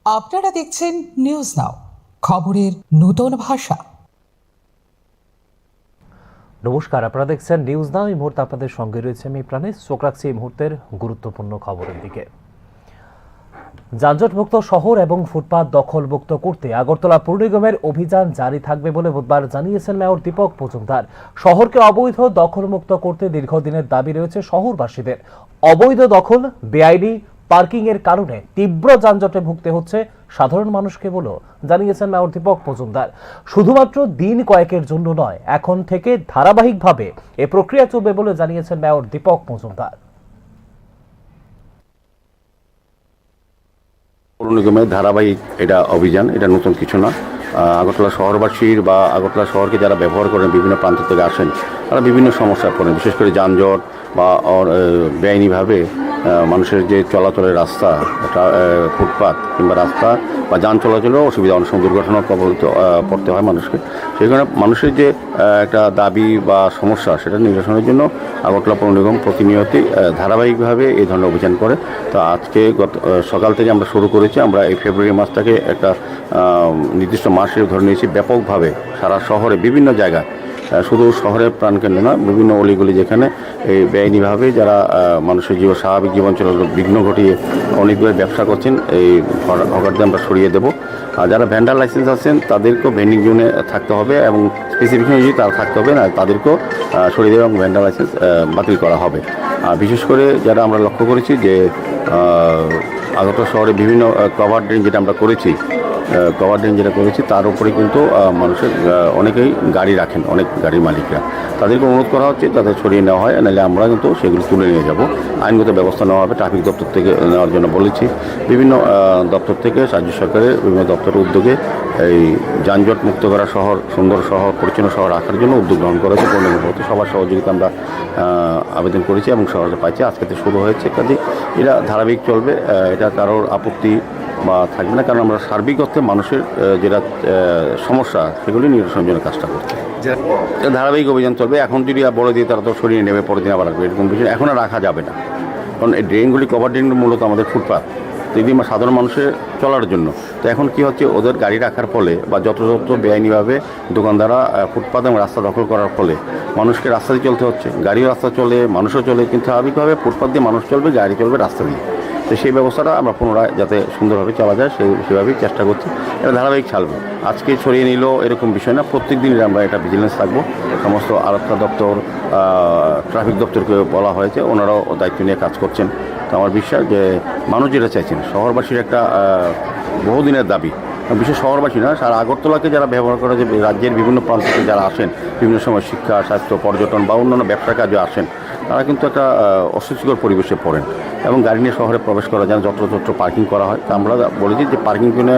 আপনারা দেখছেন news now, খবরের নতুন ভাষা। নমস্কার, আপনারা দেখছেন নিউজ নাও। এই মুহূর্তে আপনাদের সঙ্গে রয়েছে আমি প্রাণেশ। চোখ রাখছি এই মুহূর্তের গুরুত্বপূর্ণ খবরের দিকে। যানজটমুক্ত শহর এবং ফুটপাত দখলমুক্ত করতে আগরতলা পৌর নিগমের অভিযান জারি থাকবে বলে বুধবার জানিয়েছেন মেয়র দীপক মজুমদার। শহরকে অবৈধ দখলমুক্ত করতে দীর্ঘদিনের দাবি রয়েছে শহরবাসীদের। অবৈধ দখল, বেআইনি পার্কিং এর কারণে তীব্র যানজটে ভুগতে হচ্ছে সাধারণ মানুষকে বলে জানিয়েছেন মেয়র দীপক মজুমদার। শুধুমাত্র দিন কয়েকের জন্য নয়, এখন থেকে ধারাবাহিকভাবে এ প্রক্রিয়া চলবে বলে জানিয়েছেন মেয়র দীপক মজুমদার। পৌর নিগমের ধারাবাহিক এটা অভিযান, এটা নতুন কিছু না। আগরতলা শহরবাসীর বা আগরতলা শহরকে যারা ব্যবহার করেন, বিভিন্ন প্রান্ত থেকে আসেন, তারা বিভিন্ন সমস্যায় পড়েন, বিশেষ করে যানজট বা বেআইনিভাবে মানুষের যে চলাচলের রাস্তা, ফুটপাত কিংবা রাস্তা বা যান চলাচলেও অসুবিধা, অনেক সময় দুর্ঘটনার কবলিত পড়তে হয় মানুষকে। সেই কারণে মানুষের যে একটা দাবি বা সমস্যা, সেটা নিরসনের জন্য আগরতলা পৌর নিগম প্রতিনিয়তই ধারাবাহিকভাবে এই ধরনের অভিযান করে। তো আজকে সকাল থেকে আমরা শুরু করেছি। আমরা এই ফেব্রুয়ারি মাসটাকে একটা নির্দিষ্ট মাস হিসেবে ধরে নিয়েছি। ব্যাপকভাবে সারা শহরে বিভিন্ন জায়গায়, শুধু শহরের প্রাণকেন্দ্র না, বিভিন্ন অলিগলি যেখানে এই বেআইনিভাবে যারা মানুষের স্বাভাবিক জীবন চলাচল বিঘ্ন ঘটিয়ে অনেকগুলো ব্যবসা করছেন, এই হকারদের আমরা সরিয়ে দেবো। আর যারা ভ্যান্ডার লাইসেন্স আছেন তাদেরকেও ভেন্ডিং জোনে থাকতে হবে এবং স্পেসিফিকেশন যদি তারা থাকতে হবে, না তাদেরকেও সরিয়ে দেবে এবং ভ্যান্ডার লাইসেন্স বাতিল করা হবে। আর বিশেষ করে যারা আমরা লক্ষ্য করেছি যে আগরতলা শহরে বিভিন্ন কভার ড্রেন যেটা আমরা করেছি, তার উপরে কিন্তু মানুষের অনেকেই গাড়ি রাখেন, অনেক গাড়ির মালিকরা, তাদেরকে অনুরোধ করা হচ্ছে তাদের সরিয়ে নেওয়া হয়, নাহলে আমরা কিন্তু সেগুলো তুলে নিয়ে যাব। আইনগত ব্যবস্থা নেওয়া হবে। ট্রাফিক দপ্তর থেকে নেওয়ার জন্য বলেছি। বিভিন্ন দপ্তর থেকে, রাজ্য সরকারের বিভিন্ন দপ্তরের উদ্যোগে এই যানজট মুক্ত করা শহর, সুন্দর শহর, পরিচ্ছন্ন শহর রাখার জন্য উদ্যোগ গ্রহণ করেছে পৌর নিগম। সবার সহযোগিতা আমরা আবেদন করেছি এবং সহজে পাইছি। আজকে থেকে শুরু হয়েছে, কাজে এটা ধারাবাহিক চলবে। এটা কারোর আপত্তি বা থাকবে না, কারণ আমরা সার্বিক অর্থে মানুষের যেটা সমস্যা সেগুলি নিরসনের জন্য কাজটা করছি। ধারাবাহিক অভিযান চলবে। এখন যদি বলে দিয়ে তারা তো সরিয়ে নেবে, পরের দিন আবার রাখবে, এরকম বিষয় এখন আর রাখা যাবে না। কারণ এই ড্রেনগুলি, কভার ড্রেনগুলি মূলত আমাদের ফুটপাথ, যদি সাধারণ মানুষের চলার জন্য। তো এখন কি হচ্ছে, ওদের গাড়ি রাখার ফলে বা যত্র বেআইনিভাবে দোকানদাররা ফুটপাথ এবং রাস্তা দখল করার ফলে মানুষকে রাস্তা দিয়ে চলতে হচ্ছে। গাড়িও রাস্তা চলে, মানুষও চলে, কিন্তু স্বাভাবিকভাবে ফুটপাথ দিয়ে মানুষ চলবে, গাড়ি চলবে রাস্তা দিয়ে। তো সেই ব্যবস্থাটা আমরা পুনরায় যাতে সুন্দরভাবে চলা যায় সেভাবেই চেষ্টা করছি। এটা ধারাবাহিক চালবে। আজকে ছড়িয়ে নিল এরকম বিষয় না, প্রত্যেক দিনই আমরা এটা ভিজিলেন্স থাকবো। সমস্ত আরক্ষা দপ্তর, ট্রাফিক দপ্তরকে বলা হয়েছে, ওনারাও দায়িত্ব নিয়ে কাজ করছেন। তো আমার বিশ্বাস যে মানুষ যেটা চাইছেন, শহরবাসীর একটা বহুদিনের দাবি, বিশেষ শহরবাসী না, সারা আগরতলাকে যারা ব্যবহার করে, যে রাজ্যের বিভিন্ন প্রান্ত থেকে যারা আসেন, বিভিন্ন সময় শিক্ষা, স্বাস্থ্য, পর্যটন বা অন্যান্য ব্যবসার কাজে আসেন, তারা কিন্তু একটা অস্বস্তিকর পরিবেশে পড়েন এবং গাড়ি নিয়ে শহরে প্রবেশ করা যায়, যত্রতত্র পার্কিং করা হয়। তা আমরা বলেছি যে পার্কিং জন্য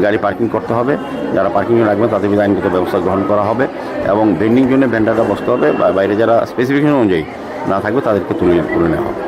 গাড়ি পার্কিং করতে হবে, যারা পার্কিং জন্য রাখবেন তাদের বিরুদ্ধে আইনগত ব্যবস্থা গ্রহণ করা হবে এবং ভেন্ডিং জন্য ভেন্ডাররা বসতে হবে, বাইরে যারা স্পেসিফিকেশন অনুযায়ী না থাকবে তাদেরকে তুলে নেওয়া হবে।